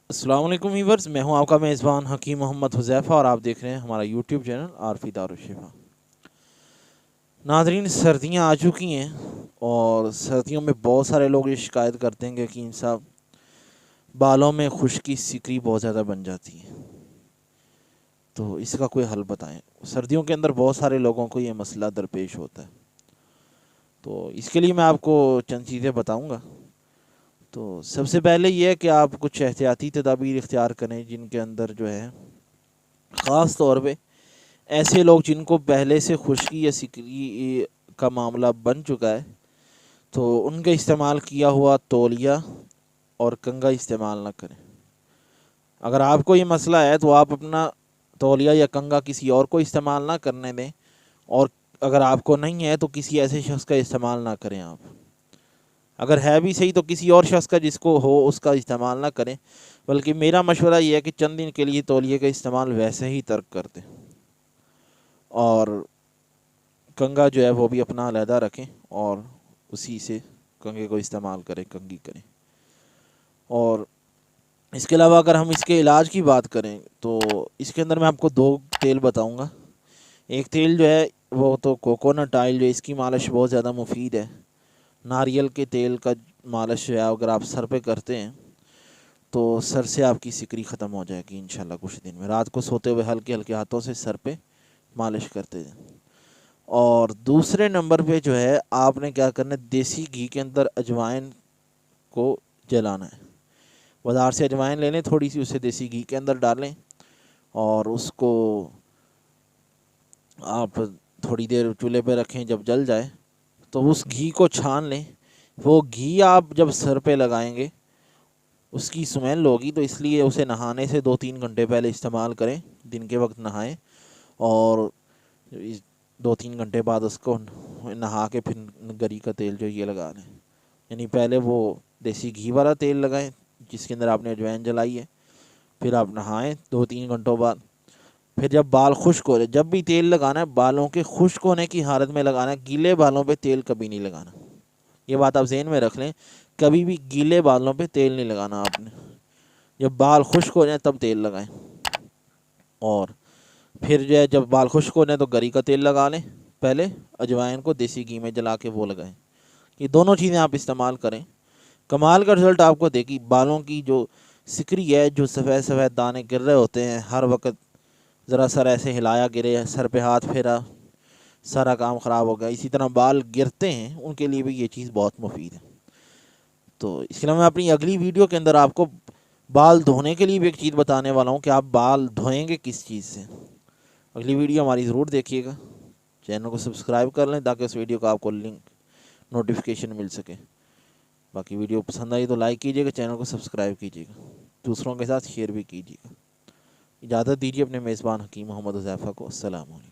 अस्सलाम वालेकुम व्यूअर्स, मैं हूं आपका मेज़बान हकीम मोहम्मद हुज़ैफ़ा और आप देख रहे हैं हमारा यूट्यूब चैनल आरफी दारुश्शिफ़ा। नाज़रीन, सर्दियां आ चुकी हैं और सर्दियों में बहुत सारे लोग ये शिकायत करते हैं कि हकीम साहब, बालों में खुश्की सिकरी बहुत ज़्यादा बन जाती है, तो इसका कोई हल बताएं। सर्दियों के अंदर बहुत सारे लोगों को ये मसला दरपेश होता है, तो इसके लिए मैं आपको चंद चीज़ें बताऊँगा। तो सबसे पहले ये है कि आप कुछ एहतियाती तदाबीर इख्तियार करें, जिनके अंदर जो है ख़ास तौर पे ऐसे लोग जिनको पहले से खुश्की या सिकरी का मामला बन चुका है, तो उनका इस्तेमाल किया हुआ तौलिया और कंघा इस्तेमाल ना करें। अगर आपको ये मसला है तो आप अपना तौलिया या कंघा किसी और को इस्तेमाल ना करने दें, और अगर आपको नहीं है तो किसी ऐसे शख्स का इस्तेमाल ना करें। आप अगर है भी सही तो किसी और शख्स का जिसको हो उसका इस्तेमाल ना करें, बल्कि मेरा मशवरा ये है कि चंद दिन के लिए तौलिए का इस्तेमाल वैसे ही तर्क कर दें और कंघा जो है वो भी अपना अलहदा रखें और उसी से कंघे को इस्तेमाल करें, कंघी करें। और इसके अलावा अगर हम इसके इलाज की बात करें तो इसके अंदर मैं आपको दो तेल बताऊंगा। एक तेल जो है वो तो कोकोनट ऑयल, जो इसकी मालिश बहुत ज़्यादा मुफीद है। नारियल के तेल का मालिश जो है अगर आप सर पे करते हैं तो सर से आपकी सिकरी ख़त्म हो जाएगी इंशाल्लाह कुछ दिन में। रात को सोते हुए हल्के हल्के हाथों से सर पे मालिश करते हैं। और दूसरे नंबर पे जो है आपने क्या करना है, देसी घी के अंदर अजवाइन को जलाना है। बाज़ार से अजवाइन ले लें थोड़ी सी, उसे देसी घी के अंदर डालें और उसको आप थोड़ी देर चूल्हे पे रखें। जब जल जाए तो उस घी को छान लें। वो घी आप जब सर पे लगाएंगे उसकी स्मेल होगी, तो इसलिए उसे नहाने से 2-3 घंटे पहले इस्तेमाल करें। दिन के वक्त नहाएं और 2-3 घंटे बाद उसको नहा के फिर गरी का तेल जो ये लगा लें। यानी पहले वो देसी घी वाला तेल लगाएं जिसके अंदर आपने अजवाइन जलाई है, फिर आप नहाएं 2-3 घंटों बाद। फिर जब बाल खुश्क हो रहे, जब भी तेल लगाना है बालों के खुश्क होने की हालत में लगाना है, गीले बालों पे तेल कभी नहीं लगाना। ये बात आप जहन में रख लें, कभी भी गीले बालों पे तेल नहीं लगाना आपने। जब बाल खुश्क हो जाए तब तेल लगाएं। और फिर जो है जब बाल खुश्क हो जाए तो गरी का तेल लगा लें, पहले अजवाइन को देसी घी में जला के वो लगाएं। ये दोनों चीज़ें आप इस्तेमाल करें, कमाल का रिजल्ट आपको देगी। बालों की जो सिकरी है, जो सफ़ेद सफ़ेद दाने गिर रहे होते हैं हर वक्त, ज़रा सर ऐसे हिलाया गिरे, सर पे हाथ फेरा, सारा काम ख़राब हो गया, इसी तरह बाल गिरते हैं, उनके लिए भी ये चीज़ बहुत मुफीद है। तो इसके अलावा मैं अपनी अगली वीडियो के अंदर आपको बाल धोने के लिए भी एक चीज़ बताने वाला हूँ कि आप बाल धोएंगे किस चीज़ से। अगली वीडियो हमारी ज़रूर देखिएगा। चैनल को सब्सक्राइब कर लें ताकि उस वीडियो का आपको लिंक नोटिफिकेशन मिल सके। बाकी वीडियो पसंद आई तो लाइक कीजिएगा, चैनल को सब्सक्राइब कीजिएगा, दूसरों के साथ शेयर भी कीजिएगा। इजाज़त दीजिए अपने मेज़बान हकीम मोहम्मद हुज़ैफ़ा को। अस्सलाम वालेकुम।